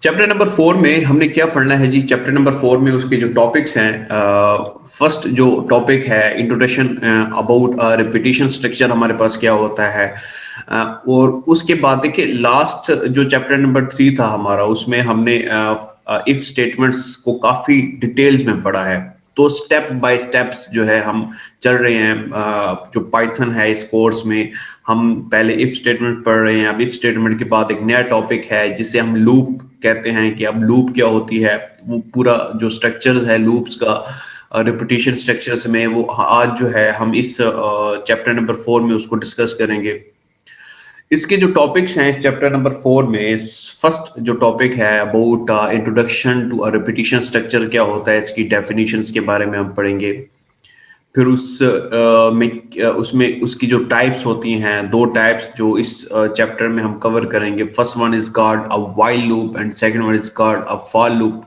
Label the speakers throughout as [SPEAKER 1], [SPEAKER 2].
[SPEAKER 1] Chapter number 4 में हमने क्या पढ़ना है जी। चैप्टर नंबर 4 में उसके जो टॉपिक्स हैं, फर्स्ट जो टॉपिक है इंट्रोडक्शन अबाउट रिपीटिशन स्ट्रक्चर, हमारे पास क्या होता है। और उसके बाद देखिए लास्ट जो चैप्टर नंबर 3 था हमारा, उसमें हमने इफ स्टेटमेंट्स को काफी डिटेल्स में पढ़ा है। तो स्टेप बाय स्टेप्स जो है हम चल रहे हैं। जो पाइथन है इस कोर्स में हम पहले इफ स्टेटमेंट पढ़ रहे हैं। अब इफ स्टेटमेंट के बाद एक नया टॉपिक है जिसे हम लूप कहते हैं कि अब लूप क्या होती है। वो पूरा जो स्ट्रक्चर्स है लूप्स का, रिपीटिशन स्ट्रक्चर्स में, वो आज जो है हम इस चैप्टर नंबर 4 में उसको डिस्कस करेंगे। इसके जो टॉपिक्स हैं इस चैप्टर नंबर 4 में, फर्स्ट जो टॉपिक है about introduction to a repetition structure, क्या होता है, इसकी डेफिनेशंस के बारे में हम पढ़ेंगे। फिर उसमें उसकी जो टाइप्स होती हैं, दो टाइप्स जो इस चैप्टर में हम कवर करेंगे। First one is called a while loop and second one is called a for loop.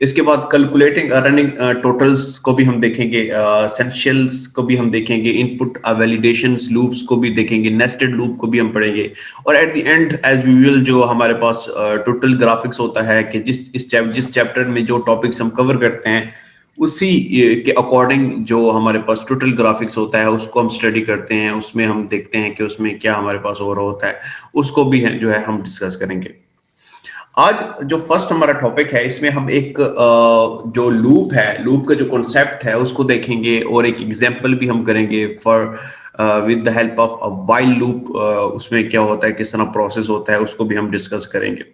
[SPEAKER 1] इसके बाद कैलकुलेटिंग रनिंग टोटल्स को भी हम देखेंगे, एसेंशियल्स को भी हम देखेंगे, इनपुट वैलिडेशंस लूप्स को भी देखेंगे, नेस्टेड लूप को भी हम पढ़ेंगे। और at the end as usual जो हमारे पास टोटल ग्राफिक्स होता है कि जिस चैप्टर में जो टॉपिक्स हम कवर करते हैं उसी के अकॉर्डिंग जो हमारे पास टोटल ग्राफिक्स होता है उसको हम स्टडी करते हैं। उसमें हम देखते हैं कि उसमें क्या हमारे पास हो रहा होता है, उसको भी है जो है हम डिस्कस करेंगे। आज जो फर्स्ट हमारा टॉपिक है इसमें हम एक जो लूप है, लूप का जो कॉन्सेप्ट है उसको देखेंगे और एक एग्जांपल भी हम करेंगे for with the help of a while loop. उसमें क्या होता है, किस तरह प्रोसेस होता है, उसको भी हम डिस्कस करेंगे।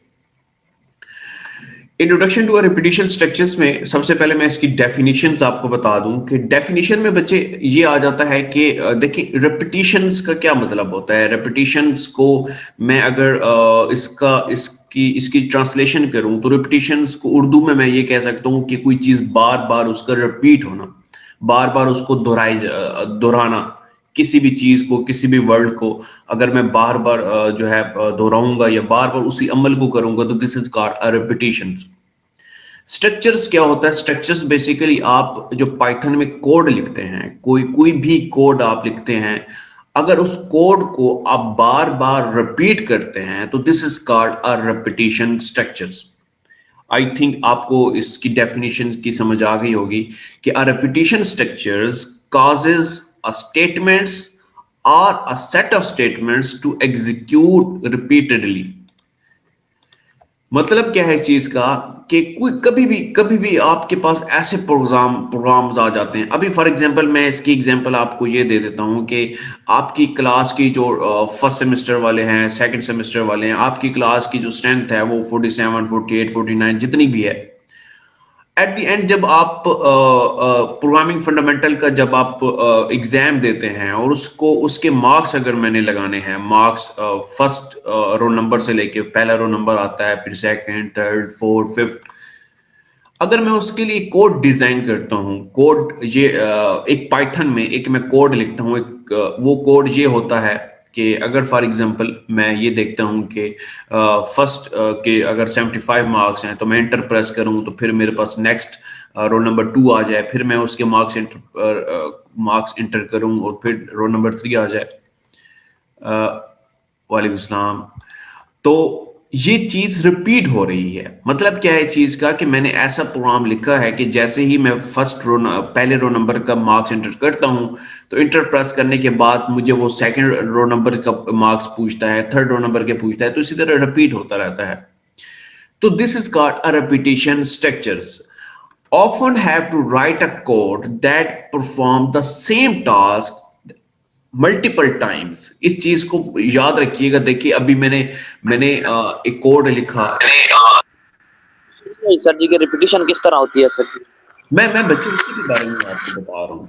[SPEAKER 1] इंट्रोडक्शन टू रिपीटिशन स्ट्रक्चर्स में सबसे पहले मैं इसकी डेफिनेशंस आपको बता दूं कि डेफिनेशन में बच्चे ये आ जाता है कि देखिए रिपीटिशंस का क्या मतलब होता है। रिपीटिशंस को मैं अगर इसकी ट्रांसलेशन करूं तो रिपीटिशंस को उर्दू में मैं ये कह सकता हूं कि कोई चीज बार बार उसका रिपीट होना, बार बार उसको दोहराना। किसी भी चीज को, किसी भी वर्ड को अगर मैं बार बार जो है दोहराऊंगा या बार बार उसी अमल को करूंगा तो this is called a repetition. Structures क्या होता है? स्ट्रक्चर्स बेसिकली आप जो पाइथन में कोड लिखते हैं, कोई कोई भी कोड आप लिखते हैं, अगर उस कोड को आप बार बार रिपीट करते हैं तो this is called a repetition structures. I think आपको इसकी डेफिनेशन की समझ आ गई होगी कि a repetition structures causes a statements or a set of statements to execute repeatedly। मतलब क्या है इस चीज का कि कोई कभी भी आपके पास ऐसे प्रोग्राम्स आ जाते हैं। अभी फॉर एग्जांपल मैं इसकी एग्जांपल आपको ये दे देता हूँ कि आपकी क्लास की जो फर्स्ट सेमेस्टर वाले हैं, सेकंड सेमेस्टर वाले हैं, आपकी क्लास की जो स्ट्रेंथ है वो 47 48 49 जितनी भी है। एट द एंड जब आप प्रोग्रामिंग फंडामेंटल का जब आप एग्जाम देते हैं और उसको उसके मार्क्स अगर मैंने लगाने हैं, मार्क्स फर्स्ट रोल नंबर से लेके पहला रोल नंबर आता है, फिर सेकंड, थर्ड, फोर्थ, फिफ्थ, अगर मैं उसके लिए कोड डिजाइन करता हूँ, कोड ये एक पाइथन में एक मैं कोड लिखता हूँ, एक वो कोड ये होता है कि अगर फॉर एग्जांपल मैं ये देखता हूँ कि फर्स्ट के अगर 75 मार्क्स हैं तो मैं एंटर प्रेस करूँ तो फिर मेरे पास नेक्स्ट रोल नंबर 2 आ जाए, फिर मैं उसके मार्क्स इंटर करूँ और फिर रोल नंबर 3 आ जाए। वालेकुम सलाम। तो ये चीज रिपीट हो रही है। मतलब क्या है इस चीज का कि मैंने ऐसा प्रोग्राम लिखा है कि जैसे ही मैं पहले रो नंबर का मार्क्स इंटर करता हूं तो इंटर प्रेस करने के बाद मुझे वो सेकंड रो नंबर का मार्क्स पूछता है, थर्ड रो नंबर के पूछता है, तो इसी तरह रिपीट होता रहता है। तो this is called a repetition structures often have to write a code that perform the same task multiple times. इस चीज को याद रखिएगा। देखिए अभी मैंने मैंने एक कोड लिखा।
[SPEAKER 2] नहीं सर जी की रिपीटिशन किस तरह होती है सर जी?
[SPEAKER 1] मैं बच्चों उसी के बारे में आपको बता रहा हूँ।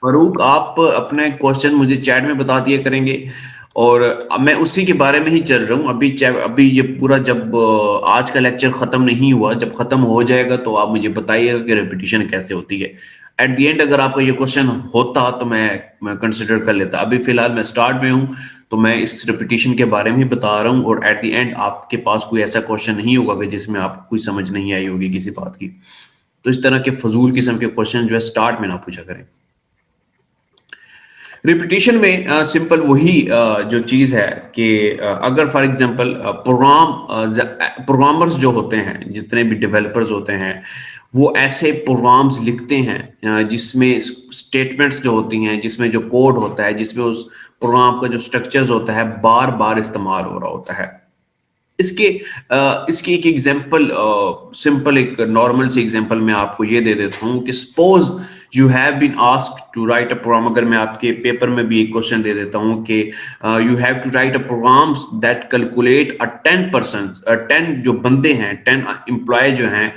[SPEAKER 1] फरूक, आप अपने क्वेश्चन मुझे चैट में बता दिया करेंगे और मैं उसी के बारे में ही चल रहा हूँ। अभी ये पूरा जब आज का लेक्चर खत्म नहीं हुआ, जब खत्म हो जाएगा तो आप मुझे बताइएगा कि रिपीटिशन कैसे होती है। एट द एंड अगर आपका ये क्वेश्चन होता तो मैं कंसिडर कर लेता। अभी फिलहाल मैं स्टार्ट में हूँ तो मैं इस रिपीटिशन के बारे में ही बता रहा हूँ और एट द एंड आपके पास कोई ऐसा क्वेश्चन नहीं होगा कि जिसमें आपको कुछ समझ नहीं आई होगी किसी बात की। तो इस तरह के फजूल किस्म के क्वेश्चन जो है स्टार्ट में ना पूछा करें। रिपीटिशन में सिंपल वही जो चीज़ है कि अगर फॉर एग्जांपल प्रोग्रामर्स जो होते हैं, जितने भी डेवलपर्स होते हैं, वो ऐसे प्रोग्राम्स लिखते हैं जिसमें स्टेटमेंट्स जो होती हैं, जिसमें जो कोड होता है, जिसमें उस प्रोग्राम का जो स्ट्रक्चर्स होता है बार बार इस्तेमाल हो रहा होता है। इसके इसकी एक एग्जांपल, सिंपल एक नॉर्मल सी एग्जांपल मैं आपको ये दे देता हूँ कि suppose you have been asked to write a program. अगर मैं आपके पेपर में भी एक क्वेश्चन दे देता हूँ कि you have to write a programs that calculate a 10%, 10 जो बंदे हैं, 10 एम्प्लॉय जो हैं,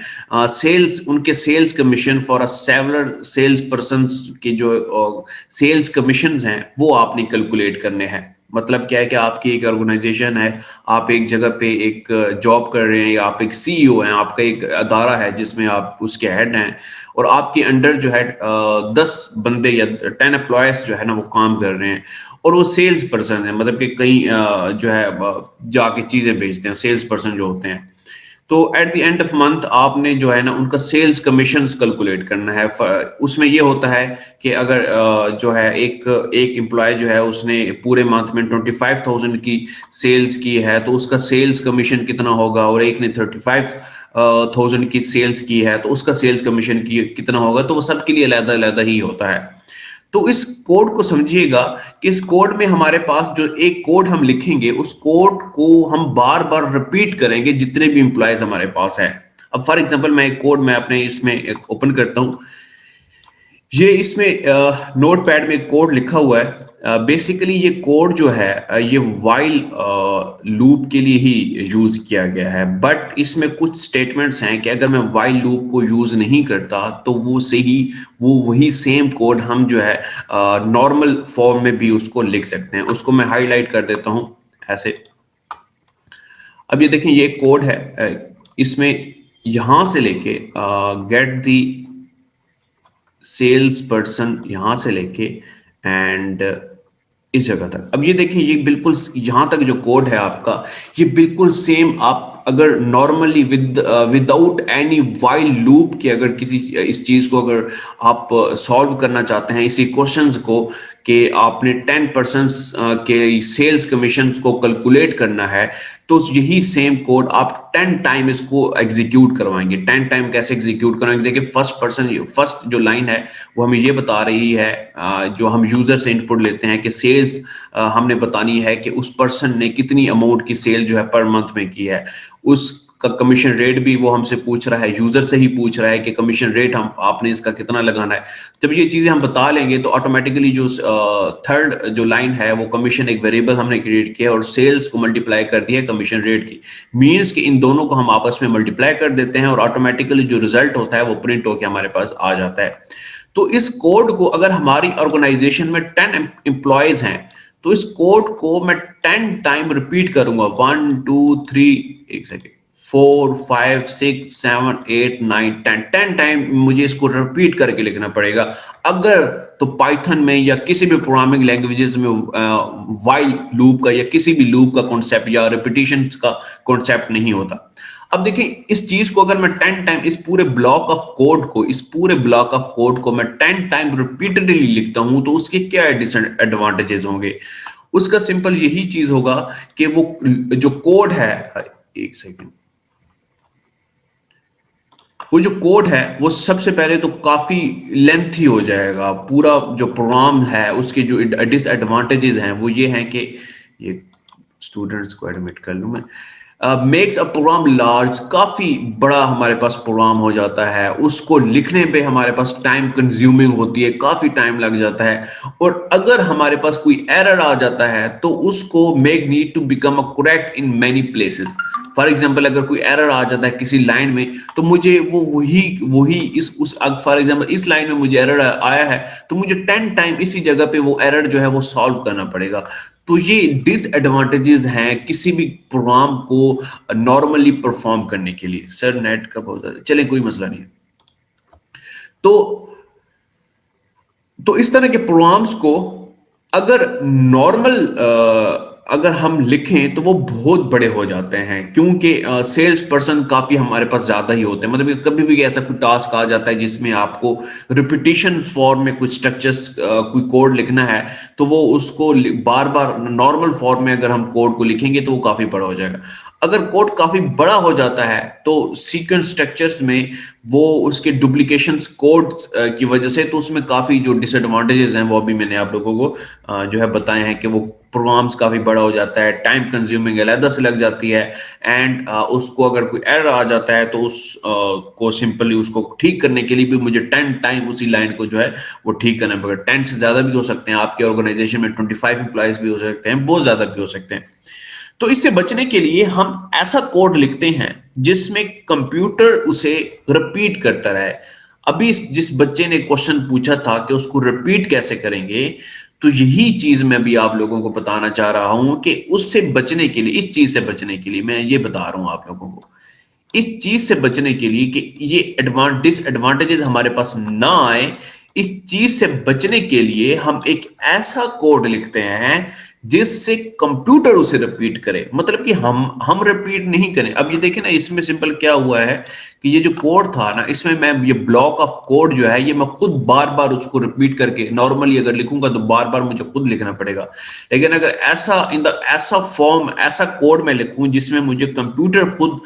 [SPEAKER 1] सेल्स, उनके sales commission for a several sales person के जो सेल्स कमीशन हैं वो आपने कैलकुलेट करने हैं। मतलब क्या है कि आपकी एक ऑर्गेनाइजेशन है, आप एक जगह पे एक जॉब कर रहे हैं, या आप एक सीईओ हैं, आपका एक अदारा है जिसमें आप उसके हेड हैं, और आपके अंडर जो है 10 बंदे या 10 एम्प्लॉयज जो है ना वो काम कर रहे हैं, और वो सेल्स पर्सन है, मतलब कि कहीं जो है जाके चीजें बेचते हैं, सेल्स पर्सन जो होते हैं। तो eight the end of month आपने जो है ना उनका सेल्स कमीशंस कैलकुलेट करना है। उसमें ये होता है कि अगर जो है एक एक एम्प्लॉय जो है उसने पूरे मंथ में 25,000 की सेल्स की है, तो उसका सेल्स कमीशन कितना होगा, और एक ने 35,000 की सेल्स की है तो उसका सेल्स कमीशन की कितना होगा। तो वो सबके लिए अलग अलग ही होता है। तो इस कोड को समझिएगा कि इस कोड में हमारे पास जो एक कोड हम लिखेंगे, उस कोड को हम बार बार रिपीट करेंगे जितने भी इंप्लॉयज हमारे पास हैं। अब फॉर एग्जांपल मैं एक कोड मैं अपने इसमें ओपन करता हूं। ये इसमें नोटपैड में कोड लिखा हुआ है। बेसिकली ये कोड जो है ये वाइल लूप के लिए ही यूज किया गया है, बट इसमें कुछ स्टेटमेंट्स हैं कि अगर मैं वाइल लूप को यूज नहीं करता तो वो वही सेम कोड हम जो है नॉर्मल फॉर्म में भी उसको लिख सकते हैं। उसको मैं हाईलाइट कर देता हूं ऐसे। अब ये देखें, ये कोड है, इसमें यहां से लेके गेट दी सेल्स पर्सन यहां से लेके एंड इस जगह तक। अब ये देखिए, ये बिल्कुल यहां तक जो कोड है आपका, ये बिल्कुल सेम आप अगर normally without any while loop के अगर किसी इस चीज को अगर आप सॉल्व करना चाहते हैं, इसी क्वेश्चंस को कि आपने 10% के सेल्स कमीशन को कैलकुलेट करना है, तो यही सेम कोड आप 10 टाइम इसको एग्जीक्यूट करवाएंगे। 10 टाइम कैसे एग्जीक्यूट कराएंगे? देखिए, फर्स्ट जो लाइन है वो हमें ये बता रही है, जो हम यूजर से इनपुट लेते हैं कि सेल्स हमने बतानी है कि उस पर्सन ने कितनी अमाउंट की सेल जो है पर मंथ में की है। उसका कमीशन रेट भी वो हमसे पूछ रहा है, यूजर से ही पूछ रहा है कि कमीशन रेट हम आपने इसका कितना लगाना है। जब ये चीजें हम बता लेंगे तो ऑटोमेटिकली जो थर्ड जो लाइन है वो कमीशन, एक वेरिएबल हमने क्रिएट किया और सेल्स को मल्टीप्लाई कर दिया है कमीशन रेट की। मीन्स कि इन दोनों को हम आपस में मल्टीप्लाई कर देते हैं और ऑटोमेटिकली जो रिजल्ट होता है वो प्रिंट होकर हमारे पास आ जाता है। तो इस कोड को अगर हमारी ऑर्गेनाइजेशन में 10 एम्प्लॉयज हैं, तो इस कोड को मैं 10 टाइम रिपीट करूंगा। 1 2 3, एक सेकेंड, 4 5 6 7 8 9 10, 10 टाइम मुझे इसको रिपीट करके लिखना पड़ेगा। अगर तो पाइथन में या किसी भी प्रोग्रामिंग लैंग्वेजेस में वाइल लूप का या किसी भी लूप का कॉन्सेप्ट या रिपीटिशन का कॉन्सेप्ट नहीं होता। अब देखिए, इस चीज को अगर मैं 10 टाइम इस पूरे ब्लॉक ऑफ कोड को मैं 10 टाइम रिपीटेडली लिखता हूं, तो उसके क्या डिसएडवांटेजेस होंगे? उसका सिंपल यही चीज होगा कि वो जो कोड है, एक सेकंड, वो जो कोड है वो सबसे पहले तो काफी लेंथी हो जाएगा। पूरा जो प्रोग्राम है उसके जो डिसएडवांटेजेस हैं वो ये हैं कि, ये स्टूडेंट्स को एडमिट कर लूं मैं, मेक्स अ प्रोग्राम लार्ज, काफी बड़ा हमारे पास प्रोग्राम हो जाता है। उसको लिखने पे हमारे पास टाइम कंज्यूमिंग होती है, काफी टाइम लग जाता है। और अगर हमारे पास कोई एरर आ जाता है तो उसको make need to become a correct in many places. For example, अगर कोई एरर आ जाता है किसी लाइन में, तो मुझे वो वही वही इस उस फॉर एग्जाम्पल इस लाइन में मुझे एरर आया है, तो मुझे 10 टाइम इसी जगह पे वो एरर जो है वो सॉल्व करना पड़ेगा। तो ये डिसएडवांटेजेस हैं किसी भी प्रोग्राम को नॉर्मली परफॉर्म करने के लिए। सर नेट का बहुत ज्यादा, चले कोई मसला नहीं है। तो इस तरह के प्रोग्राम्स को अगर नॉर्मल अगर हम लिखें तो वो बहुत बड़े हो जाते हैं, क्योंकि सेल्स पर्सन काफी हमारे पास ज्यादा ही होते हैं। मतलब कि कभी भी ऐसा कोई टास्क आ जाता है जिसमें आपको रिपीटिशन फॉर्म में कुछ स्ट्रक्चर्स, कोई कोड लिखना है, तो वो उसको बार बार नॉर्मल फॉर्म में अगर हम कोड को लिखेंगे तो वो काफी बड़ा हो जाएगा। अगर कोड काफी बड़ा हो जाता है तो सीक्वेंस स्ट्रक्चर्स में वो उसके डुप्लीकेशन कोड की वजह से, तो उसमें काफी जो डिसएडवांटेजेस हैं वो अभी मैंने आप लोगों को जो है बताए हैं, कि वो प्रोग्राम्स काफी बड़ा हो जाता है, टाइम कंज्यूमिंग अलग से लग जाती है, एंड उसको अगर कोई एरर आ जाता है तो उस को सिंपली उसको ठीक करने के लिए भी मुझे 10 टाइम उसी लाइन को जो है वो ठीक करना पड़ेगा। 10 से ज्यादा भी हो सकते हैं, आपके ऑर्गेनाइजेशन में 25 एम्प्लॉयज भी हो सकते हैं, बहुत ज्यादा भी हो सकते हैं। तो इससे बचने के लिए हम ऐसा कोड लिखते हैं जिसमें कंप्यूटर उसे रिपीट करता रहे। अभी जिस बच्चे ने क्वेश्चन पूछा था कि उसको रिपीट कैसे करेंगे, तो यही चीज मैं भी आप लोगों को बताना चाह रहा हूं कि उससे बचने के लिए, इस चीज से बचने के लिए मैं ये बता रहा हूं आप लोगों को, इस चीज से बचने के लिए कि ये डिसएडवांटेजेस हमारे पास ना आए, इस चीज से बचने के लिए हम एक ऐसा कोड लिखते हैं जिससे कंप्यूटर उसे रिपीट करे। मतलब कि हम रिपीट नहीं करें। अब ये देखिए ना, इसमें सिंपल क्या हुआ है कि ये जो कोड था ना, इसमें मैं ये ब्लॉक ऑफ कोड जो है, ये मैं खुद बार बार उसको रिपीट करके नॉर्मली अगर लिखूंगा तो बार बार मुझे खुद लिखना पड़ेगा। लेकिन अगर ऐसा इन द ऐसा फॉर्म, ऐसा कोड मैं लिखूं जिसमें मुझे कंप्यूटर खुद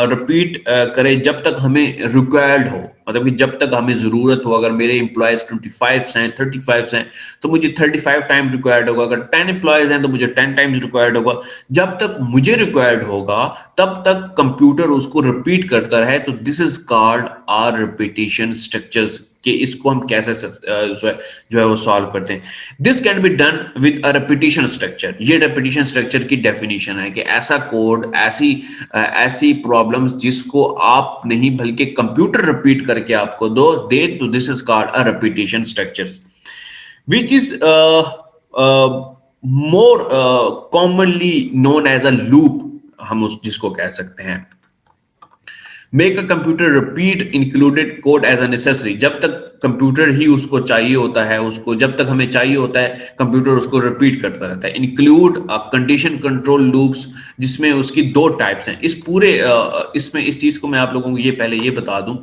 [SPEAKER 1] रिपीट करे जब तक हमें रिक्वायर्ड हो, मतलब कि जब तक हमें जरूरत हो। अगर मेरे एम्प्लॉयज 25 हैं, 35 हैं, तो मुझे 35 टाइम रिक्वायर्ड होगा। अगर 10 एम्प्लॉयज हैं तो मुझे 10 टाइम्स रिक्वायर्ड होगा। जब तक मुझे रिक्वायर्ड होगा तब तक कंप्यूटर उसको रिपीट करता रहे। तो this is called are repetition structures, कि इसको हम कैसे जो है वो सॉल्व करते हैं। This can be done with a repetition structure. ये रेपिटेशन स्ट्रक्चर की डेफिनेशन है कि ऐसा कोड, ऐसी प्रॉब्लम्स जिसको आप नहीं बल्कि कंप्यूटर रिपीट करके आपको दे, तो this is called a repetition structures, which is more commonly known as a loop, हम उस जिसको कह सकते हैं। Make a computer repeat included code as a necessary. जब तक कंप्यूटर ही उसको चाहिए होता है, उसको जब तक हमें चाहिए होता है, कंप्यूटर उसको रिपीट करता रहता है। इंक्लूड कंडीशन कंट्रोल लूप्स, जिसमें उसकी दो टाइप्स हैं। इस पूरे इसमें इस चीज को मैं आप लोगों को ये पहले ये बता दूं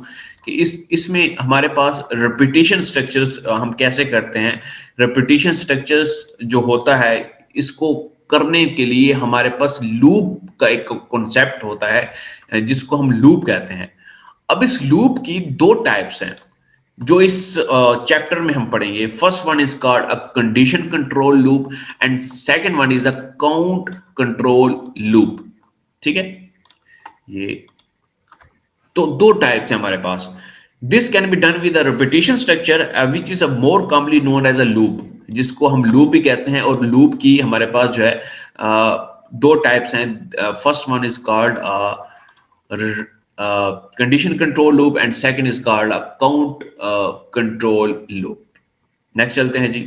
[SPEAKER 1] कि इसमें हमारे पास रेपिटेशन स्ट्रक्चर्स हम कैसे करते हैं। रेपिटेशन स्ट्रक्चर्स जो होता है, इसको करने के लिए हमारे पास लूप का एक कॉन्सेप्ट होता है जिसको हम लूप कहते हैं। अब इस लूप की दो टाइप्स हैं जो इस चैप्टर में हम पढ़ेंगे। First one is called a condition control loop and second one is a count control loop. ठीक है, ये तो दो टाइप्स हैं हमारे पास। This can be done with a repetition structure which is a more commonly known as a loop, जिसको हम लूप भी कहते हैं। और लूप की हमारे पास जो है दो टाइप्स हैं। First one is called condition control loop and second is called a count control loop. Next चलते हैं जी।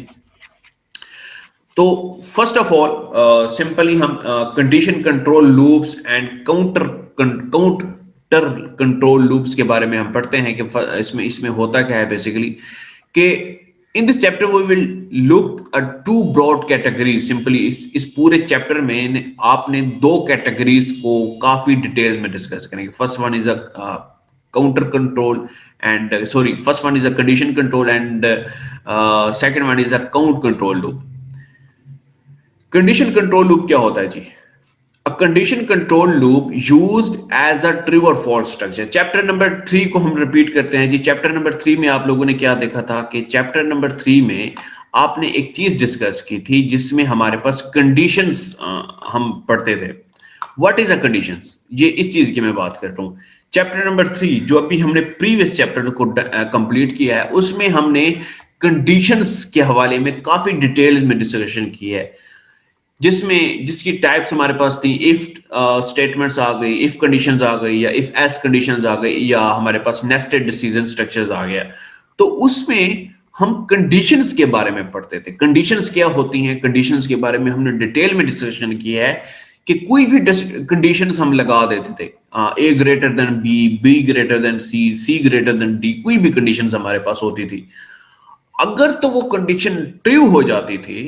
[SPEAKER 1] तो फर्स्ट ऑफ ऑल सिंपली हम condition control loops and counter control loops के बारे में हम पढ़ते हैं कि इसमें इसमें होता क्या है बेसिकली, कि in this chapter we will look at two broad categories. Simply इस पूरे चैप्टर में आपने दो कैटेगरीज को काफी डिटेल में डिस्कस करेंगे। First one is a counter control and sorry first one is a condition control and second one is a count control loop. Condition control loop क्या होता है जी? A condition control loop used as a true और false structure. Chapter number 3 को हम repeat करते हैं जी। Chapter number 3 में आप लोगों ने क्या देखा था कि चैप्टर नंबर 3 में आपने एक चीज डिस्कस की थी जिसमें हमारे पास कंडीशंस हम पढ़ते थे। व्हाट इज अ कंडीशंस, ये इस चीज की मैं बात कर रहा हूं। चैप्टर नंबर 3 जो अभी हमने प्रीवियस चैप्टर को कंप्लीट किया है, उसमें हमने कंडीशंस के हवाले में काफी डिटेल में डिस्कशन की है, जिसकी टाइप्स हमारे पास थी। इफ स्टेटमेंट्स आ गई, इफ कंडीशंस आ गई, या इफ एल्स कंडीशंस आ गई, या हमारे पास नेस्टेड डिसीजन स्ट्रक्चर्स आ गया। तो उसमें हम कंडीशंस के बारे में पढ़ते थे। कंडीशंस क्या होती हैं, कंडीशंस के बारे में हमने डिटेल में डिस्कशन की है कि कोई भी कंडीशंस हम लगा देते थे। A greater than B, B greater than C, C greater than D, कोई भी कंडीशंस हमारे पास होती थी। अगर तो वो कंडीशन ट्रू हो जाती थी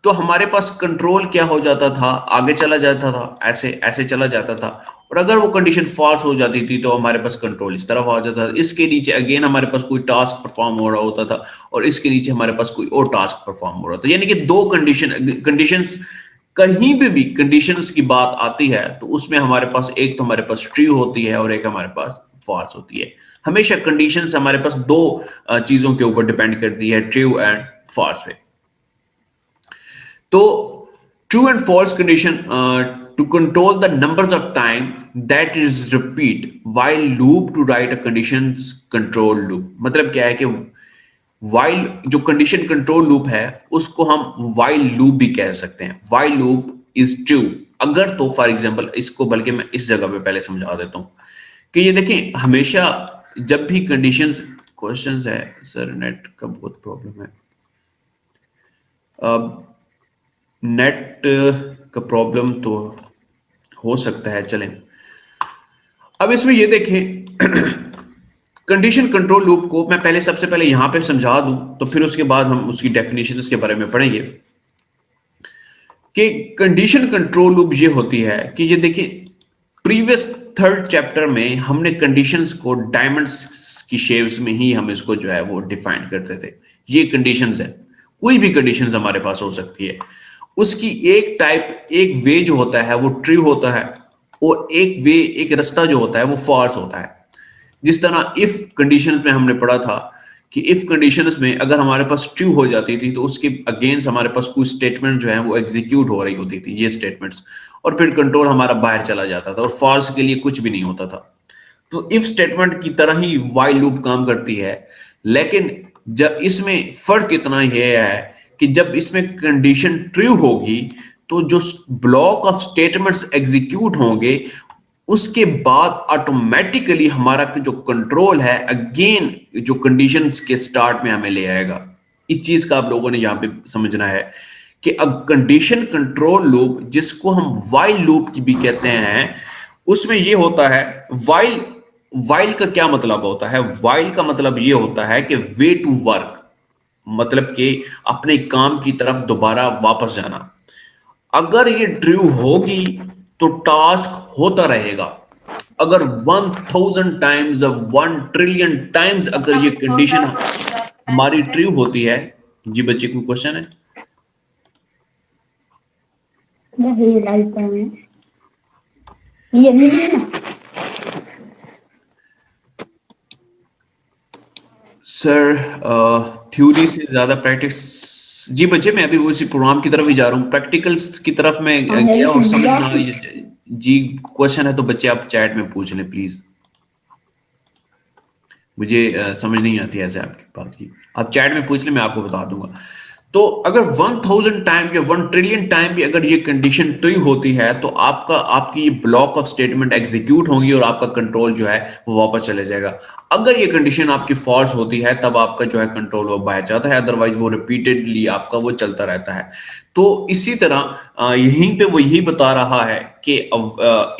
[SPEAKER 1] तो हमारे पास कंट्रोल क्या हो जाता था, आगे चला जाता था, ऐसे ऐसे चला जाता था। और अगर वो कंडीशन फॉल्स हो जाती थी तो हमारे पास कंट्रोल इस तरफ आ जाता था, इसके नीचे अगेन हमारे पास कोई टास्क परफॉर्म हो रहा होता था, और इसके नीचे हमारे पास कोई और टास्क परफॉर्म हो रहा था। यानी कि दो कंडीशंस, कहीं भी कंडीशंस की बात आती है तो उसमें हमारे पास एक तो हमारे पास ट्रू होती है और एक हमारे पास फॉल्स होती है। हमेशा कंडीशंस हमारे पास दो चीजों के ऊपर डिपेंड करती है, ट्रू एंड फॉल्स पे। तो true and false condition to control the numbers of time that is repeat while loop to write a conditions control loop। मतलब क्या है कि while जो condition control loop है उसको हम while loop भी कह सकते हैं। while loop is true अगर, तो फॉर एग्जांपल इसको बल्कि मैं इस जगह पे पहले समझा देता हूं कि ये देखिए हमेशा जब भी कंडीशंस, क्वेश्चंस है सर नेट का बहुत प्रॉब्लम है, नेट का प्रॉब्लम तो हो सकता है, चलें। अब इसमें ये देखें कंडीशन कंट्रोल लूप को मैं पहले सबसे पहले यहां पे समझा दूं तो फिर उसके बाद हम उसकी डेफिनेशन के बारे में पढ़ेंगे कि कंडीशन कंट्रोल लूप ये होती है कि ये देखिए प्रीवियस थर्ड चैप्टर में हमने कंडीशंस को डायमंड्स की शेप्स में ही हम इसको जो है वो डिफाइन करते थे। ये कंडीशंस है, कोई भी कंडीशंस हमारे पास हो सकती है, उसकी एक टाइप, एक वे जो होता है वो ट्रू होता है, और एक वे, एक रास्ता जो होता है वो फॉल्स होता है। जिस तरह इफ कंडीशंस में हमने पढ़ा था कि इफ कंडीशंस में अगर हमारे पास ट्रू हो जाती थी तो उसके अगेंस्ट हमारे पास कुछ स्टेटमेंट जो है वो एग्जीक्यूट हो रही होती थी, ये स्टेटमेंट्स, और फिर कंट्रोल हमारा बाहर चला जाता था और फॉल्स के लिए कुछ भी नहीं होता था। तो इफ स्टेटमेंट की तरह ही व्हाइल लूप काम करती है, लेकिन जब इसमें फर्क इतना यह है कि जब इसमें कंडीशन ट्रू होगी तो जो ब्लॉक ऑफ स्टेटमेंट्स एग्जीक्यूट होंगे उसके बाद ऑटोमेटिकली हमारा जो कंट्रोल है अगेन जो कंडीशंस के स्टार्ट में हमें ले आएगा। इस चीज का आप लोगों ने यहां पे समझना है कि कंडीशन कंट्रोल लूप, जिसको हम व्हाइल लूप की भी कहते हैं, उसमें ये होता है व्हाइल। व्हाइल का क्या मतलब होता है? व्हाइल का मतलब ये होता है कि वे टू वर्क, मतलब कि अपने काम की तरफ दोबारा वापस जाना। अगर ये ट्रू होगी तो टास्क होता रहेगा। अगर 1000 टाइम्स, 1 ट्रिलियन टाइम्स अगर ये कंडीशन हमारी ट्रू होती है। जी बच्चे, कोई क्वेश्चन है?
[SPEAKER 3] नहीं लाइट है ये नहीं है ना
[SPEAKER 1] सर थ्योरी से ज्यादा प्रैक्टिस। जी बच्चे, मैं अभी वो इसी प्रोग्राम की तरफ ही जा रहा हूँ, प्रैक्टिकल्स की तरफ मैं गया और समझ ना। जी क्वेश्चन है तो बच्चे आप चैट में पूछ लें प्लीज, मुझे समझ नहीं आती ऐसे आपकी बात की। आप चैट में पूछ लें, मैं आपको बता दूंगा। तो अगर 1000 टाइम या 1 ट्रिलियन टाइम भी अगर ये कंडीशन ट्रू होती है तो आपका, आपकी ये ब्लॉक ऑफ स्टेटमेंट एग्जीक्यूट होंगी और आपका कंट्रोल जो है वो वापस चले जाएगा। अगर ये कंडीशन आपकी फॉल्स होती है तब आपका जो है कंट्रोल वो बाहर जाता है, अदरवाइज वो रिपीटेडली आपका वो चलता रहता है। तो इसी तरह यहीं पे वो यही बता रहा है कि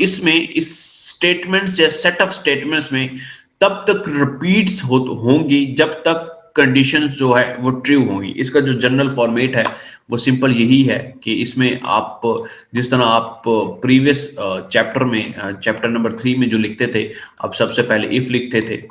[SPEAKER 1] इसमें, इस स्टेटमेंट्स या सेट ऑफ स्टेटमेंट्स में तब तक रिपीट्स होंगी जब तक कंडीशंस जो है वो ट्रू होंगी। इसका जो जनरल फॉर्मेट है वो सिंपल यही है कि इसमें आप जिस तरह आप प्रीवियस चैप्टर में, चैप्टर नंबर 3 में जो लिखते थे, आप सबसे पहले इफ लिखते थे,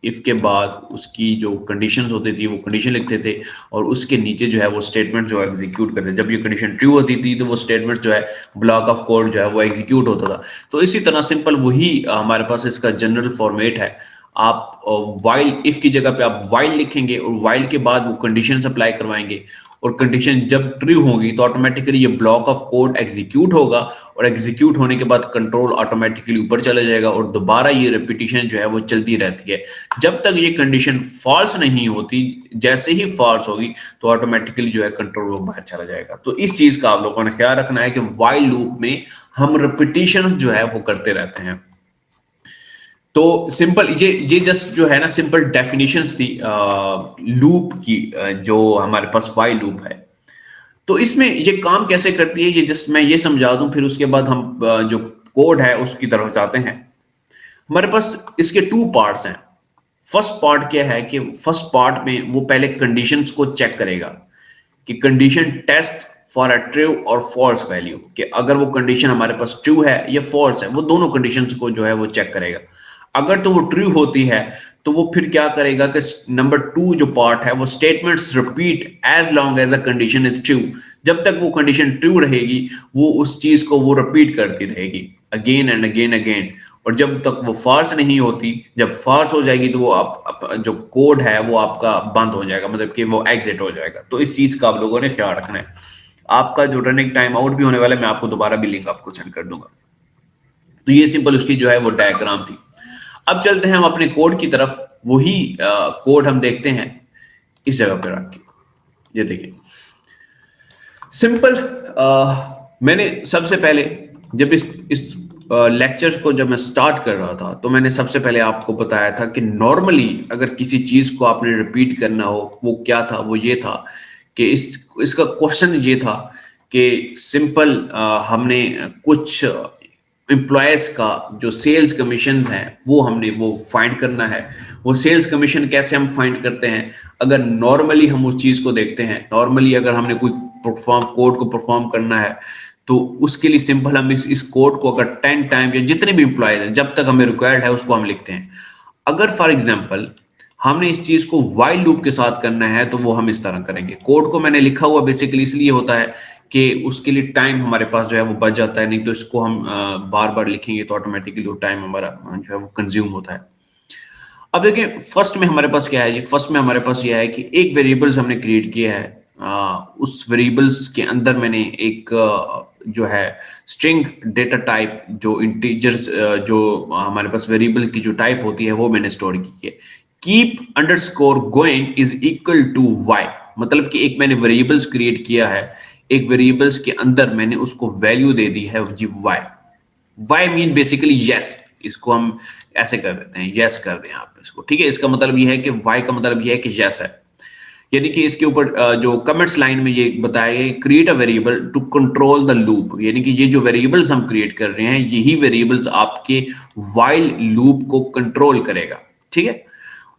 [SPEAKER 1] इफ के बाद उसकी जो कंडीशंस होती थी वो कंडीशन लिखते थे, और उसके नीचे जो है वो स्टेटमेंट जो एग्जीक्यूट करते थे। जब ये कंडीशन ट्रू होती थी तो वो स्टेटमेंट जो है, ब्लॉक ऑफ कोड जो है वो एग्जीक्यूट होता था। तो इसी तरह सिंपल वही हमारे पास इसका जनरल फॉर्मेट है। आप वाइल, इफ की जगह पे आप वाइल लिखेंगे और वाइल के बाद वो कंडीशन अप्लाई करवाएंगे, और कंडीशन जब ट्रू होगी तो ऑटोमेटिकली ये ब्लॉक ऑफ कोड एग्जीक्यूट होगा, और एग्जीक्यूट होने के बाद कंट्रोल ऑटोमेटिकली ऊपर चला जाएगा और दोबारा ये रिपीटिशन जो है वो चलती रहती है जब तक ये कंडीशन फॉल्स नहीं होती। जैसे ही फॉल्स होगी तो ऑटोमेटिकली जो है कंट्रोल वो बाहर चला जाएगा। तो इस चीज का आप लोगों ने ख्याल रखना है कि व्हाइल लूप में हम रिपीटिशन जो है वो करते रहते हैं। तो सिंपल ये जस्ट जो है ना सिंपल डेफिनेशंस थी लूप की, जो हमारे पास व्हाइल लूप है। तो इसमें ये काम कैसे करती है ये जस्ट मैं ये समझा दूं, फिर उसके बाद हम जो कोड है उसकी तरफ जाते हैं। हमारे पास इसके 2 पार्ट्स हैं। फर्स्ट पार्ट क्या है कि फर्स्ट पार्ट में वो पहले कंडीशंस को चेक करेगा कि condition test for a true और फॉल्स वैल्यू, कि अगर वो कंडीशन हमारे पास ट्रू है या फॉल्स है, वो दोनों कंडीशंस को जो है वो चेक करेगा। अगर तो वो ट्रू होती है तो वो फिर क्या करेगा कि नंबर 2 जो पार्ट है वो statements repeat as long as a condition is true. जब तक वो कंडीशन ट्रू रहेगी वो उस चीज को वो रिपीट करती रहेगी अगेन एंड अगेन अगेन। और जब तक वो फॉल्स नहीं होती, जब फॉल्स हो जाएगी तो वो आप जो कोड है वो आपका बंद हो जाएगा, मतलब कि वो एग्जिट हो जाएगा। तो इस चीज का आप लोगों ने ख्याल रखना है। आपका जो रनिंग टाइम आउट भी होने वाला है, मैं आपको दोबारा भी लिंक आपको सेंड कर दूंगा। तो ये सिंपल उसकी जो है वो डायग्राम थी। अब चलते हैं हम अपने कोड की तरफ। वही कोड हम देखते हैं इस जगह पर रख के। ये देखिए सिंपल। मैंने सबसे पहले जब इस लेक्चर्स को जब मैं स्टार्ट कर रहा था तो मैंने सबसे पहले आपको बताया था कि नॉर्मली अगर किसी चीज को आपने रिपीट करना हो, वो क्या था, वो ये था कि इसका क्वेश्चन ये था कि सिंपल हमने कुछ एम्प्लॉयज का जो सेल्स कमीशन हैं वो हमने वो फाइंड करना है। वो सेल्स कमीशन कैसे हम फाइंड करते हैं? अगर नॉर्मली हम उस चीज को देखते हैं, नॉर्मली अगर हमने कोई कोड को परफॉर्म करना है तो उसके लिए सिंपल हम इस कोड को अगर 10 टाइम या जितने भी एम्प्लॉयज हैं जब तक हमें रिक्वायर्ड है उसको हम लिखते हैं। अगर फॉर एग्जांपल हमने इस चीज को व्हाइल लूप के साथ करना है तो वो हम इस तरह करेंगे। कोड को मैंने लिखा हुआ बेसिकली इसलिए होता है कि उसके लिए टाइम हमारे पास जो है वो बच जाता है, नहीं तो इसको हम बार बार लिखेंगे तो ऑटोमेटिकली वो टाइम हमारा जो है वो कंज्यूम होता है। अब देखिए फर्स्ट में हमारे पास क्या है, ये फर्स्ट में हमारे पास ये है कि एक वेरिएबल्स हमने क्रिएट किया है। उस वेरिएबल्स के अंदर मैंने एक जो है स्ट्रिंग डेटा टाइप जो इंटीजर्स जो हमारे पास वेरिएबल की जो टाइप होती है वो मैंने स्टोर की है। Keep underscore going is equal to Y, मतलब कि एक मैंने वेरिएबल्स क्रिएट किया है, एक वेरिएबल्स के अंदर मैंने उसको वैल्यू दे दी है जी Y. Y mean basically yes, इसको हम ऐसे कर देते हैं, यस कर दें आप इसको, ठीक है। इसका मतलब ये है कि वाई का मतलब ये है कि यस है, यानी कि इसके ऊपर जो कमेंट्स लाइन में ये बताया गया create a variable to control the loop, यानी कि ये जो वेरिएबल्स हम क्रिएट कर रहे हैं यही वेरिएबल्स आपके व्हाइल लूप को कंट्रोल करेगा, ठीक है।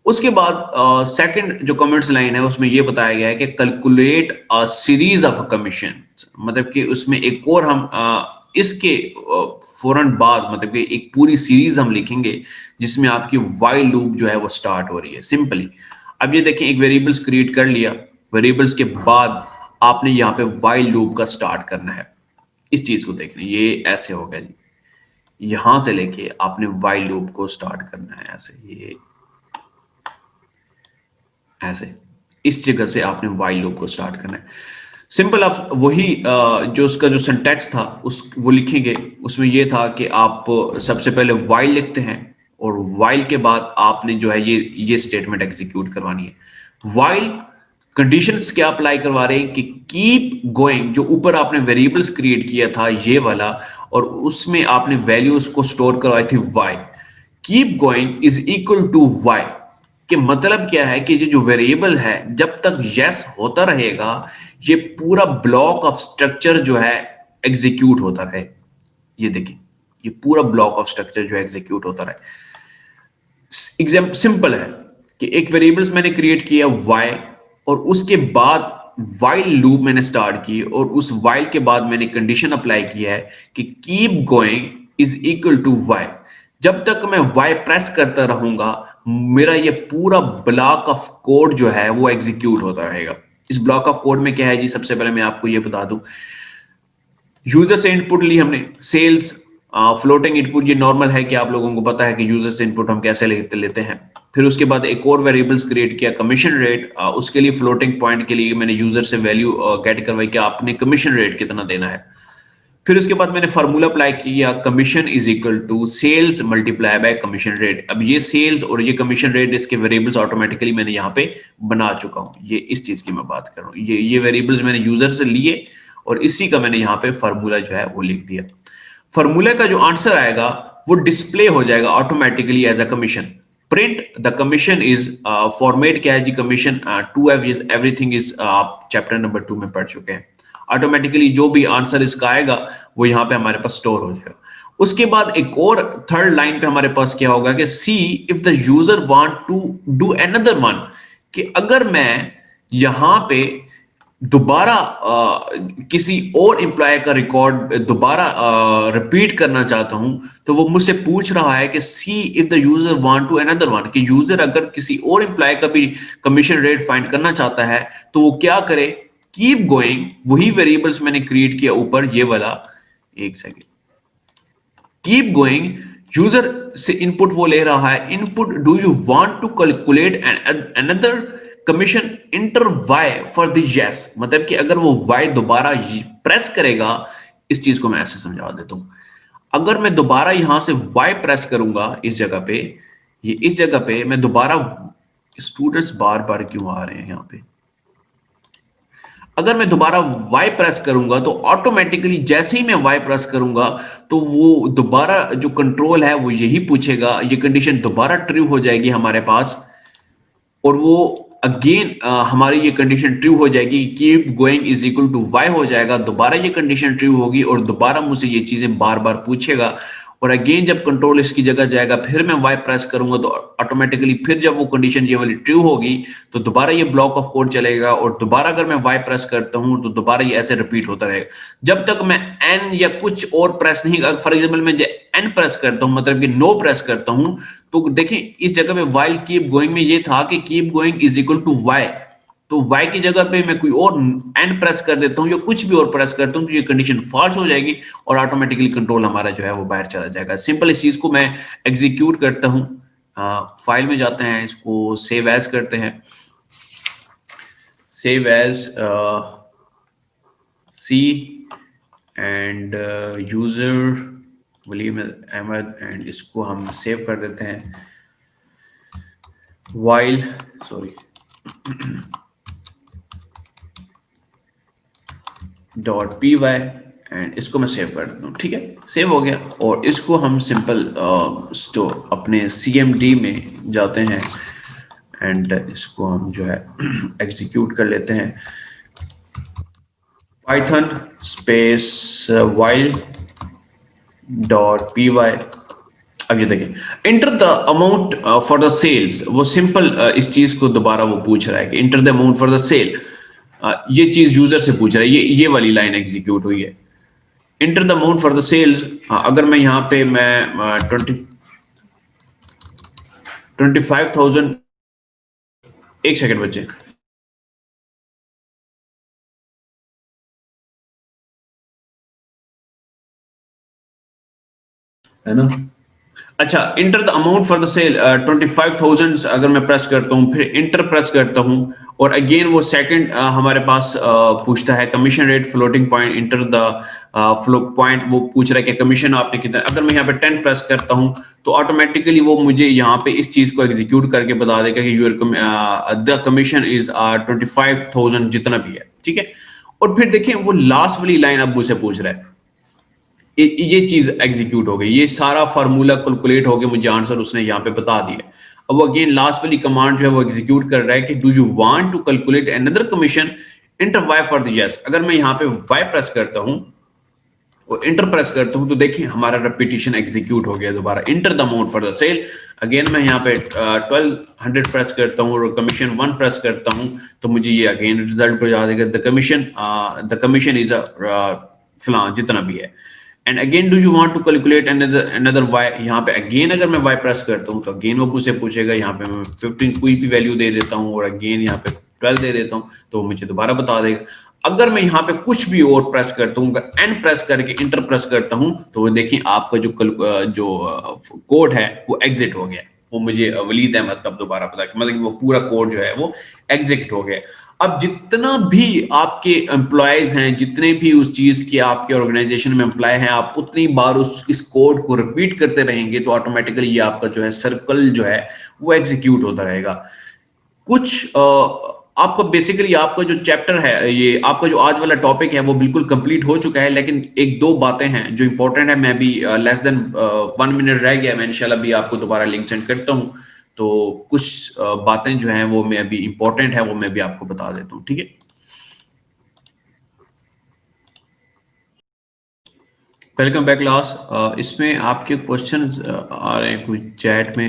[SPEAKER 1] उसके बाद सेकंड जो कमेंट्स लाइन है उसमें ये बताया गया है कि calculate a series of commission, मतलब कि उसमें एक और हम इसके फौरन बाद मतलब कि एक पूरी सीरीज हम लिखेंगे जिसमें आपकी व्हाइल लूप जो है वो स्टार्ट हो रही है सिंपली। अब ये देखें एक वेरिएबल्स क्रिएट कर लिया, वेरिएबल्स के बाद आपने यहाँ पे व्हाइल लूप का स्टार्ट करना है। इस चीज को देखना, ये ऐसे हो गया जी, यहां से लेके आपने व्हाइल लूप को स्टार्ट करना है ऐसे, ये ऐसे इस जगह से आपने व्हाइल लूप को स्टार्ट करना है। सिंपल आप वही जो उसका जो सिंटैक्स था उस वो लिखेंगे। उसमें ये था कि आप सबसे पहले व्हाइल लिखते हैं और व्हाइल के बाद आपने जो है ये स्टेटमेंट एग्जीक्यूट करवानी है। व्हाइल कंडीशंस क्या अप्लाई करवा रहे हैं कि कीप गोइंग, जो ऊपर आपने वेरिएबल्स क्रिएट किया था ये वाला और उसमें आपने वैल्यूज को स्टोर करवाई थी Y, keep going is equal to Y कि मतलब क्या है कि ये जो वेरिएबल है जब तक यस होता रहेगा ये पूरा ब्लॉक ऑफ स्ट्रक्चर जो है एग्जीक्यूट होता रहे। ये देखिए ये पूरा ब्लॉक ऑफ स्ट्रक्चर जो है एग्जीक्यूट होता रहे। एग्जाम्पल सिंपल है कि एक वेरिएबल्स मैंने क्रिएट किया वाई और उसके बाद वाइल लूप मैंने स्टार्ट की और उस वाइल के बाद मैंने कंडीशन अप्लाई किया है कि keep going is equal to Y. जब तक मैं वाई प्रेस करता रहूंगा मेरा ये पूरा ब्लॉक ऑफ कोड जो है वो एग्जीक्यूट होता रहेगा। इस ब्लॉक ऑफ कोड में क्या है जी, सबसे पहले मैं आपको ये बता दूं, यूजर से इनपुट ली हमने सेल्स फ्लोटिंग इनपुट, ये नॉर्मल है कि आप लोगों को पता है कि यूजर से इनपुट हम कैसे लेते हैं। फिर उसके बाद एक और वेरिएबल्स क्रिएट किया कमीशन रेट, उसके लिए फ्लोटिंग पॉइंट के लिए मैंने यूजर से वैल्यू गेट करवाई कि आपने कमीशन रेट कितना देना है। फिर उसके बाद मैंने फार्मूला अप्लाई किया commission is equal to sales multiply by commission rate. अब ये सेल्स और ये कमीशन रेट इसके वेरिएबल्स ऑटोमेटिकली मैंने यहाँ पे बना चुका हूँ। ये इस चीज की मैं बात कर रहा हूँ, ये वेरिएबल्स मैंने यूजर से लिए और इसी का मैंने यहाँ पे फार्मूला जो है वो लिख दिया। फार्मूला का जो आंसर आएगा वो डिस्प्ले हो जाएगा automatically as a commission. Print the commission is format क्या है जी, commission 2f is everything is, आप चैप्टर नंबर 2 में पढ़ चुके हैं। ऑटोमेटिकली जो भी आंसर इसका आएगा वो यहाँ पे हमारे पास स्टोर हो जाएगा। उसके बाद एक और थर्ड लाइन पे हमारे पास क्या होगा कि see if the user want to do another one, कि अगर मैं यहाँ पे दोबारा किसी और एम्प्लॉय का रिकॉर्ड दोबारा रिपीट करना चाहता हूं, तो वो मुझसे पूछ रहा है कि see if the user want to another one, कि यूजर अगर किसी और एम्प्लॉय का भी कमीशन रेट फाइंड करना चाहता है तो वो क्या करे, कीप गोइंग, वही वेरिएबल्स मैंने क्रिएट किया ऊपर ये वाला, एक सेकेंड, कीप गोइंग, यूजर से इनपुट वो ले रहा है, input do you want to calculate another commission enter Y for the yes, मतलब कि अगर वो वाई दोबारा प्रेस करेगा, इस चीज को मैं ऐसे समझा देता हूं, अगर मैं दोबारा यहां से वाई प्रेस करूंगा इस जगह पे, ये इस जगह पे मैं दोबारा, स्टूडेंट्स बार बार क्यों आ रहे हैं यहां पे, अगर मैं दोबारा Y प्रेस करूंगा तो ऑटोमेटिकली जैसे ही मैं Y प्रेस करूंगा तो वो दोबारा जो कंट्रोल है वो यही पूछेगा, ये कंडीशन दोबारा ट्रू हो जाएगी हमारे पास, और वो अगेन हमारी ये कंडीशन ट्रू हो जाएगी, keep going is equal to Y हो जाएगा, दोबारा ये कंडीशन ट्रू होगी और दोबारा मुझसे ये चीजें बार बार पूछेगा, और अगेन जब कंट्रोल इसकी जगह जाएगा फिर मैं वाई प्रेस करूंगा तो ऑटोमेटिकली फिर जब वो कंडीशन ये वाली ट्रू होगी तो दोबारा ये ब्लॉक ऑफ कोड चलेगा, और दोबारा अगर मैं वाई प्रेस करता हूं तो दोबारा ये ऐसे रिपीट होता रहेगा जब तक मैं एन या कुछ और प्रेस नहीं, फॉर एग्जाम्पल मैं एन प्रेस करता हूं मतलब कि नो प्रेस करता हूं, तो देखिए इस जगह पे वाइल कीप गोइंग में ये था कि keep going is equal to Y, तो y की जगह पे मैं कोई और n प्रेस कर देता हूं या कुछ भी और प्रेस करता हूं तो ये कंडीशन फॉल्स हो जाएगी और ऑटोमेटिकली कंट्रोल हमारा जो है वो बाहर चला जाएगा। सिंपल इस चीज को मैं एग्जीक्यूट करता हूं, फाइल में जाते हैं, इसको सेव एज करते हैं, save as C and user Waleem Ahmad, and इसको हम सेव कर देते हैं while, सॉरी .py, एंड इसको मैं सेव कर देता हूँ, ठीक है, सेव हो गया, और इसको हम सिंपल स्टोर अपने CMD में जाते हैं एंड इसको हम जो है एग्जीक्यूट कर लेते हैं, python स्पेस while .py, अब ये देखिए enter the amount for the sales, वो सिंपल इस चीज को दोबारा वो पूछ रहा है कि enter the amount for the sale, ये चीज यूजर से पूछ रहा है, ये वाली लाइन एग्जीक्यूट हुई है, enter the amount for the sales, अगर मैं यहाँ पे मैं 25,000, एक सेकंड बच्चे, है ना, अच्छा, enter the amount for the sale 25,000 अगर मैं प्रेस करता हूँ, फिर इंटर प्रेस करता हूँ, और अगेन वो सेकंड हमारे पास पूछता है commission rate floating point, enter the flow point, वो पूछ रहा है कि कमीशन आपने कितना, अगर मैं यहाँ पे 10 प्रेस करता हूँ तो ऑटोमेटिकली वो मुझे यहाँ पे इस चीज को एग्जीक्यूट करके बता देगा कि यूर द कमीशन इज 25,000 जितना भी है, ठीक है, और फिर देखें वो लास्ट वाली लाइन अब मुझसे पूछ रहा है, ये चीज एग्जीक्यूट हो गई, ये सारा फार्मूला कैलकुलेट हो गया, मुझे आंसर उसने यहाँ पे बता दिया। अब वो अगेन लास्ट वाली कमांड जो है वो एग्जीक्यूट कर रहा है कि do you want to calculate another commission enter Y for the yes, अगर मैं यहाँ पे वाई प्रेस करता हूँ और इंटर प्रेस करता हूँ तो देखिए हमारा रेपिटेशन एग्जीक्यूट हो गया दोबारा, enter the amount for the sale, again मैं यहाँ पे 1200 प्रेस करता हूँ और कमीशन 1 प्रेस करता हूँ तो मुझे ये अगेन रिजल्ट पर जा देगा, द कमीशन इज फलां जितना भी है, and again do you want to calculate another Y, यहाँ पे अगेन अगर मैं वाई प्रेस करता हूँ तो अगेन वो मुझसे पूछेगा, यहाँ पे मैं 15 कोई भी वैल्यू दे देता हूँ और अगेन यहाँ पे 12 दे देता हूँ तो मुझे दोबारा बता देगा, अगर मैं यहाँ पे कुछ भी और प्रेस करता हूँ, एन प्रेस करके इंटर प्रेस करता हूँ तो वो देखिए आपका जो कोड है वो एग्जिट हो गया, वो मुझे वलीद अहमद का दोबारा पता, मतलब वो पूरा कोड जो है वो एग्जिट हो गया। अब जितना भी आपके एम्प्लॉयज हैं, जितने भी उस चीज के आपके ऑर्गेनाइजेशन में एम्प्लॉय हैं, आप उतनी बार इस कोड को रिपीट करते रहेंगे तो ऑटोमेटिकली ये आपका जो है सर्कल जो है वो एग्जीक्यूट होता रहेगा। कुछ आपका बेसिकली आपका जो चैप्टर है, ये आपका जो आज वाला टॉपिक है वो बिल्कुल कंप्लीट हो चुका है, लेकिन एक दो बातें हैं जो इंपॉर्टेंट है, मैं भी लेस देन 1 मिनट रह गया, मैं इंशाल्लाह भी आपको दोबारा लिंक सेंड करता हूँ, तो कुछ बातें जो हैं वो मैं अभी इंपॉर्टेंट है वो मैं भी आपको बता देता हूँ, ठीक है। वेलकम बैक क्लास, इसमें आपके क्वेश्चन आ रहे हैं कुछ चैट में।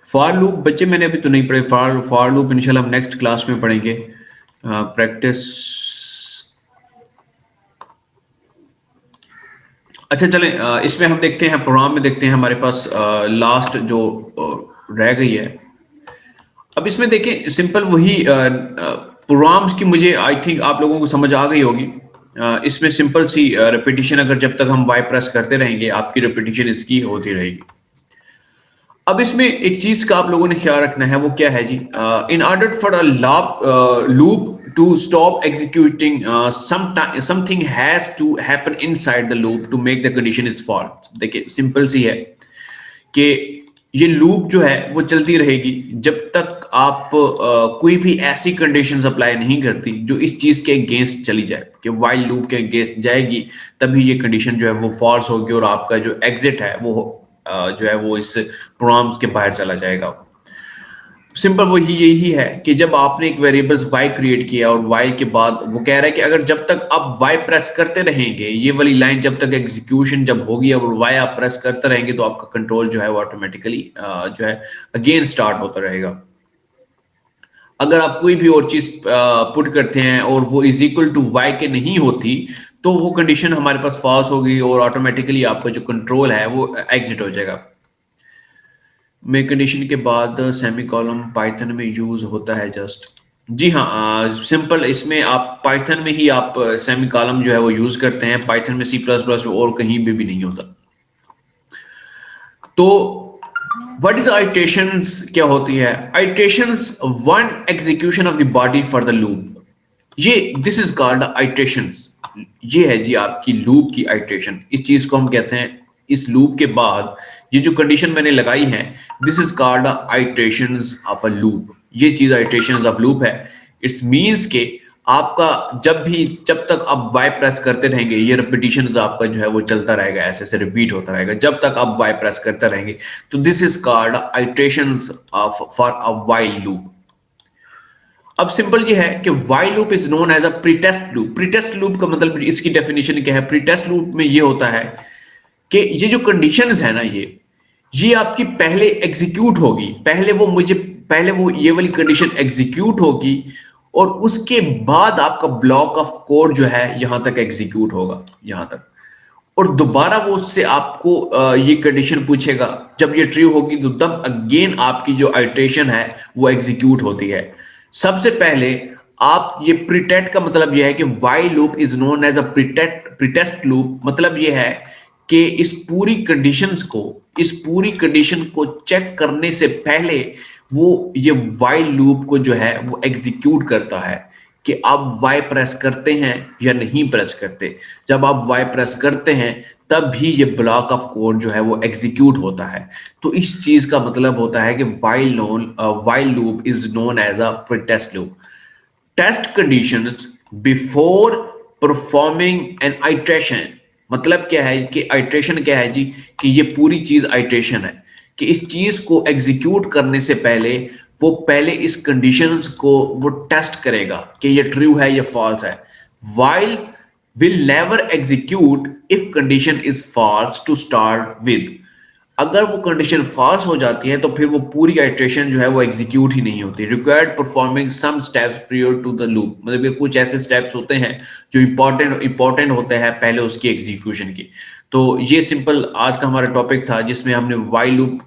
[SPEAKER 1] फॉर लूप बच्चे मैंने अभी तो नहीं पढ़े, फॉर लूप इंशाल्लाह हम नेक्स्ट क्लास में पढ़ेंगे। प्रैक्टिस। अच्छा चलें, इसमें हम देखते हैं, प्रोग्राम में देखते हैं हमारे पास लास्ट जो रह गई है। अब इसमें देखें सिंपल वही प्रोग्राम्स की, मुझे आई थिंक आप लोगों को समझ आ गई होगी। इसमें सिंपल सी रिपीटिशन, अगर जब तक हम वाई प्रेस करते रहेंगे आपकी रिपीटिशन इसकी होती रहेगी। अब इसमें एक चीज का आप लोगों ने ख्याल रखना है, वो क्या है जी? In order for a loop to stop executing something has to happen inside the loop to make the condition is false. देखिए सिंपल सी है कि ये लूप जो है वो चलती रहेगी जब तक आप कोई भी ऐसी कंडीशंस अप्लाई नहीं करती जो इस चीज के अगेंस्ट चली जाए, कि वाइल लूप के अगेंस्ट जाएगी तभी ये कंडीशन जो है वो फॉल्स होगी और आपका जो एग्जिट है वो जो है वो इस प्रोग्राम के बाहर चला जाएगा। सिंपल वो यही है कि जब आपने एक वेरिएबल्स y क्रिएट किया और y के बाद वो कह रहा है कि अगर जब तक आप y प्रेस करते रहेंगे, ये वाली लाइन जब तक एग्जीक्यूशन जब होगी और y आप प्रेस करते रहेंगे तो आपका कंट्रोल जो है वो ऑटोमेटिकली जो है अगेन स्टार्ट होता रहेगा। अगर आप कोई भी और चीज पुट करते हैं और वो इज इक्वल टू y के नहीं होती तो वो कंडीशन हमारे पास फॉल्स होगी और ऑटोमेटिकली आपका जो कंट्रोल है वो एग्जिट हो जाएगा। मेक कंडीशन के बाद सेमी कॉलम पाइथन में यूज होता है जस्ट। जी हाँ, सिंपल इसमें आप पाइथन में ही आप सेमी कॉलम जो है वो यूज करते हैं, पाइथन में सी प्लस प्लस और कहीं भी नहीं होता। तो व्हाट इज आइट्रेशंस, क्या होती है iterations? One execution of the body for the loop. ये दिस इज कॉल्ड आइट्रेशंस। ये है जी आपकी लूप की आइट्रेशन। इस चीज को हम कहते हैं, इस लूप के बाद ये जो कंडीशन मैंने लगाई है this is called iterations of a loop. ये चीज आइट्रेशंस ऑफ लूप है। इट्स मींस के आपका जब तक आप वाई प्रेस करते रहेंगे ये रिपीटिशन आपका जो है वो चलता रहेगा, ऐसे ऐसे रिपीट होता रहेगा जब तक आप वाई प्रेस करते रहेंगे। तो this is called iterations of for a while loop. अब सिंपल ये है कि while loop is known as a pretest loop. Pretest loop का मतलब इसकी डेफिनेशन क्या है? प्रीटेस्ट लूप में ये होता है कि ये जो कंडीशंस है ना ये आपकी पहले एग्जीक्यूट होगी, पहले वो ये वाली कंडीशन एग्जीक्यूट होगी और उसके बाद आपका ब्लॉक ऑफ कोड जो है यहां तक एग्जीक्यूट होगा, यहां तक, और दोबारा वो उससे आपको ये कंडीशन पूछेगा। जब ये ट्रू होगी तो तब अगेन आपकी जो आइट्रेशन है वो एग्जीक्यूट होती है। सबसे पहले आप ये प्रीटेस्ट का मतलब ये है कि while loop is known as a pretest loop. मतलब ये है कि इस पूरी कंडीशन को चेक करने से पहले वो ये वाइल लूप को जो है वो एग्जीक्यूट करता है कि आप वाई प्रेस करते हैं या नहीं प्रेस करते। जब आप वाई प्रेस करते हैं तब भी ये ब्लॉक ऑफ कोड जो है वो एग्जीक्यूट होता है। तो इस चीज का मतलब होता है कि while loop is known as a pretest loop. Test conditions before performing an iteration. मतलब क्या है कि आइट्रेशन क्या है जी? कि ये पूरी चीज आइट्रेशन है कि इस चीज को एग्जीक्यूट करने से पहले वो पहले इस कंडीशंस को वो टेस्ट करेगा कि ये ट्रू है या फॉल्स है। While will never execute if condition is false to start with. अगर वो कंडीशन फॉल्स हो जाती है तो फिर वो पूरी आइट्रेशन जो है वो एग्जीक्यूट ही नहीं होती। Required performing some steps prior to the loop. मतलब ये कुछ ऐसे स्टेप्स होते हैं जो इंपॉर्टेंट होते हैं पहले उसकी एग्जीक्यूशन की। तो ये सिंपल आज का हमारा टॉपिक था जिसमें हमने वाइल लूप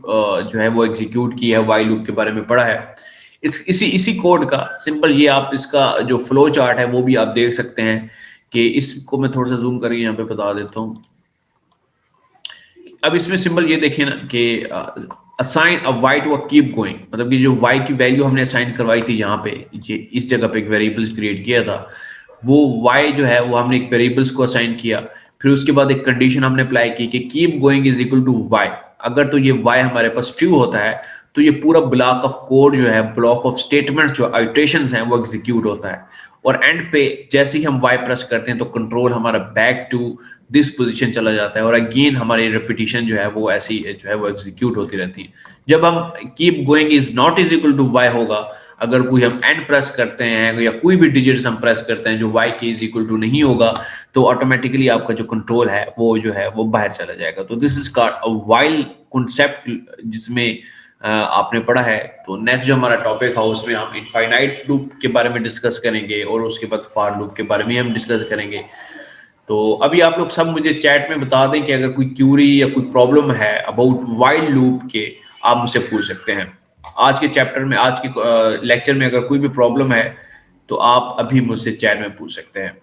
[SPEAKER 1] जो है वो एग्जीक्यूट किया है, वाइल लूप के बारे में पढ़ा है। इसी कोड का सिंपल ये आप इसका जो फ्लो चार्ट है वो भी आप देख सकते हैं कि इसको मैं थोड़ा सा जूम करके यहाँ पे बता देता हूँ। अब इसमें सिंपल ये देखिए ना कि assign a Y to a keep going. मतलब कि जो वाई की वैल्यू हमने असाइन करवाई थी यहाँ पे, ये इस जगह पे एक वेरिएबल्स क्रिएट किया था, वो वाई जो है वो हमने एक वेरिएबल्स को असाइन किया। फिर उसके बाद एक कंडीशन हमने अप्लाई की कि keep going is equal to Y. अगर तो ये वाई हमारे पास ट्रू होता है तो ये पूरा ब्लॉक ऑफ कोड जो है, ब्लॉक ऑफ स्टेटमेंट्स जो आइट्रेशंस हैं वो एग्जीक्यूट होता है। और एंड पे जैसे ही हम वाई प्रेस करते हैं तो कंट्रोल हमारा बैक टू दिस पोजीशन चला जाता है और अगेन हमारी रिपीटिशन जो है वो ऐसी जो है वो एग्जीक्यूट होती रहती है। जब हम keep going is not is equal to Y होगा, अगर कोई हम एंड प्रेस करते हैं या कोई भी डिजिट्स हम प्रेस करते हैं जो वाई के इज इक्वल टू नहीं होगा तो ऑटोमेटिकली आपका जो कंट्रोल है वो जो है वो बाहर चला जाएगा। तो this is called a while concept जिसमें आपने पढ़ा है। तो नेक्स्ट जो हमारा टॉपिक है उसमें हम इनफाइनाइट लूप के बारे में डिस्कस करेंगे और उसके बाद फॉर लूप के बारे में हम डिस्कस करेंगे। तो अभी आप लोग सब मुझे चैट में बता दें कि अगर कोई क्यूरी या कोई प्रॉब्लम है अबाउट व्हाइल लूप के, आप मुझसे पूछ सकते हैं। आज के चैप्टर में, आज के लेक्चर में अगर कोई भी प्रॉब्लम है तो आप अभी मुझसे चैट में पूछ सकते हैं।